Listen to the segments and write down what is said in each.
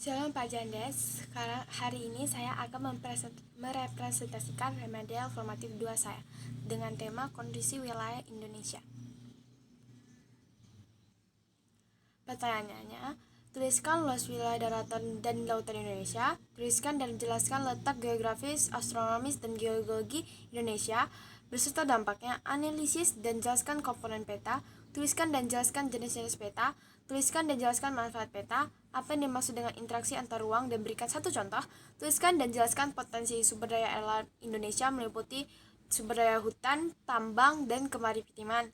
Shalom Pak Jandes, sekarang hari ini saya akan merepresentasikan remedial formatif 2 saya dengan tema kondisi wilayah Indonesia. Pertanyaannya, tuliskan luas wilayah daratan dan lautan Indonesia, tuliskan dan jelaskan letak geografis, astronomis, dan geologi Indonesia, beserta dampaknya, analisis dan jelaskan komponen peta, tuliskan dan jelaskan jenis-jenis peta, tuliskan dan jelaskan manfaat peta, apa yang dimaksud dengan interaksi antar ruang, dan berikan satu contoh. Tuliskan dan jelaskan potensi sumber daya alam Indonesia meliputi sumber daya hutan, tambang, dan kemaritiman.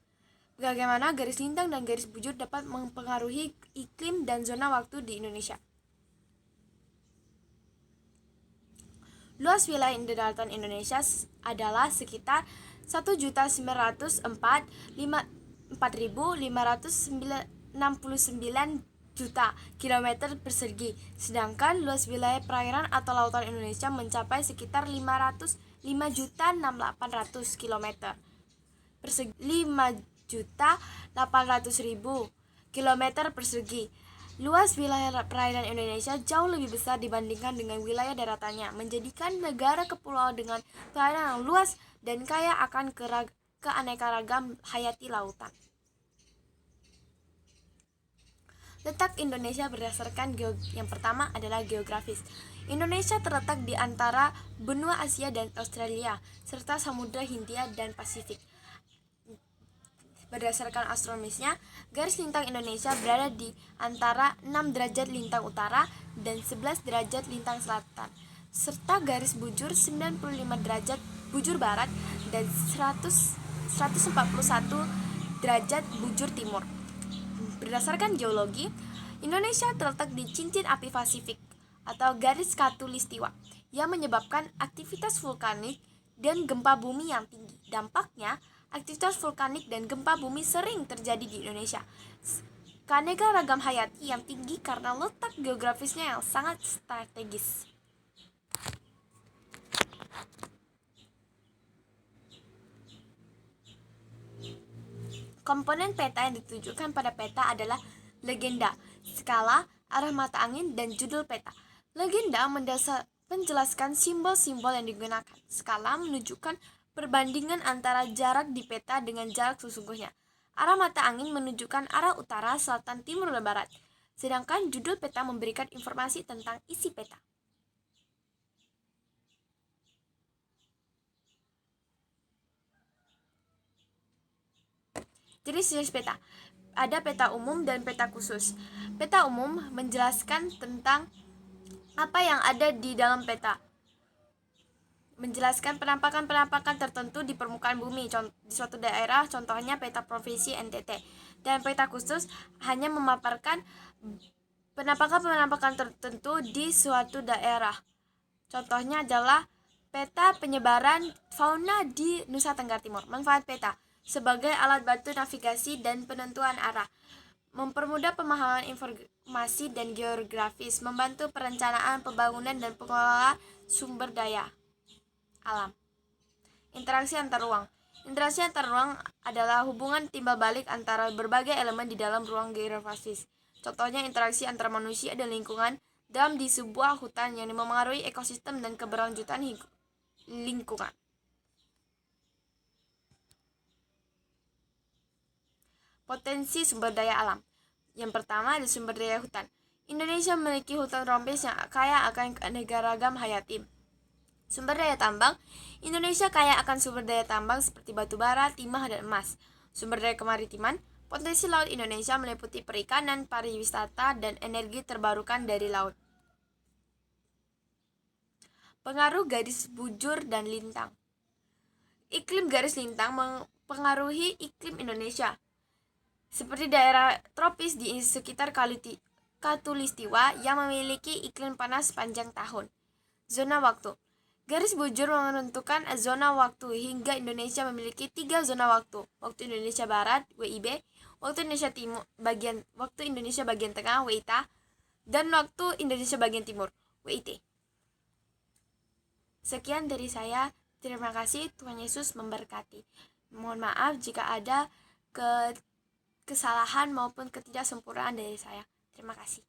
Bagaimana garis lintang dan garis bujur dapat mempengaruhi iklim dan zona waktu di Indonesia. Luas wilayah daratan Indonesia adalah sekitar 1.904.569 juta kilometer persegi, sedangkan luas wilayah perairan atau lautan Indonesia mencapai sekitar 505.800 kilometer persegi. 5.800.000 kilometer persegi. Luas wilayah perairan Indonesia jauh lebih besar dibandingkan dengan wilayah daratannya, menjadikan negara kepulauan dengan perairan yang luas dan kaya akan keanekaragam hayati lautan. Letak Indonesia berdasarkan yang pertama adalah geografis. Indonesia terletak di antara benua Asia dan Australia, serta Samudra Hindia dan Pasifik. Berdasarkan astronomisnya, garis lintang Indonesia berada di antara 6 derajat lintang utara dan 11 derajat lintang selatan, serta garis bujur 95 derajat bujur barat dan 141 derajat bujur timur. Berdasarkan geologi, Indonesia terletak di cincin api Pasifik atau garis khatulistiwa yang menyebabkan aktivitas vulkanik dan gempa bumi yang tinggi. Dampaknya, aktivitas vulkanik dan gempa bumi sering terjadi di Indonesia. Keanekaragam hayati yang tinggi karena letak geografisnya yang sangat strategis. Komponen peta yang ditujukan pada peta adalah legenda, skala, arah mata angin, dan judul peta. Legenda menjelaskan simbol-simbol yang digunakan. Skala menunjukkan perbandingan antara jarak di peta dengan jarak sesungguhnya. Arah mata angin menunjukkan arah utara, selatan, timur, dan barat. Sedangkan judul peta memberikan informasi tentang isi peta. Jenis-jenis peta. Ada peta umum dan peta khusus. Peta umum menjelaskan tentang apa yang ada di dalam peta. Menjelaskan penampakan-penampakan tertentu di permukaan bumi di suatu daerah, contohnya peta provinsi NTT. Dan peta khusus hanya memaparkan penampakan-penampakan tertentu di suatu daerah. Contohnya adalah peta penyebaran fauna di Nusa Tenggara Timur. Manfaat peta sebagai alat bantu navigasi dan penentuan arah, mempermudah pemahaman informasi dan geografis, membantu perencanaan pembangunan dan pengelola sumber daya alam. Interaksi antar ruang. Interaksi antar ruang adalah hubungan timbal balik antara berbagai elemen di dalam ruang geografis. Contohnya interaksi antara manusia dan lingkungan dalam di sebuah hutan yang memengaruhi ekosistem dan keberlanjutan lingkungan. Potensi sumber daya alam. Yang pertama ada sumber daya hutan. Indonesia memiliki hutan tropis yang kaya akan keanekaragam hayati. Sumber daya tambang. Indonesia kaya akan sumber daya tambang seperti batu bara, timah, dan emas. Sumber daya kemaritiman. Potensi laut Indonesia meliputi perikanan, pariwisata, dan energi terbarukan dari laut. Pengaruh garis bujur dan lintang. Iklim garis lintang mempengaruhi iklim Indonesia, seperti daerah tropis di sekitar khatulistiwa yang memiliki iklim panas sepanjang tahun. Zona waktu. Garis bujur menentukan zona waktu hingga Indonesia memiliki 3 zona waktu. Waktu Indonesia Barat, WIB, waktu Indonesia bagian tengah, WITA, dan waktu Indonesia bagian timur, WIT. Sekian dari saya. Terima kasih. Tuhan Yesus memberkati. Mohon maaf jika ada kesalahan maupun ketidaksempurnaan dari saya. Terima kasih.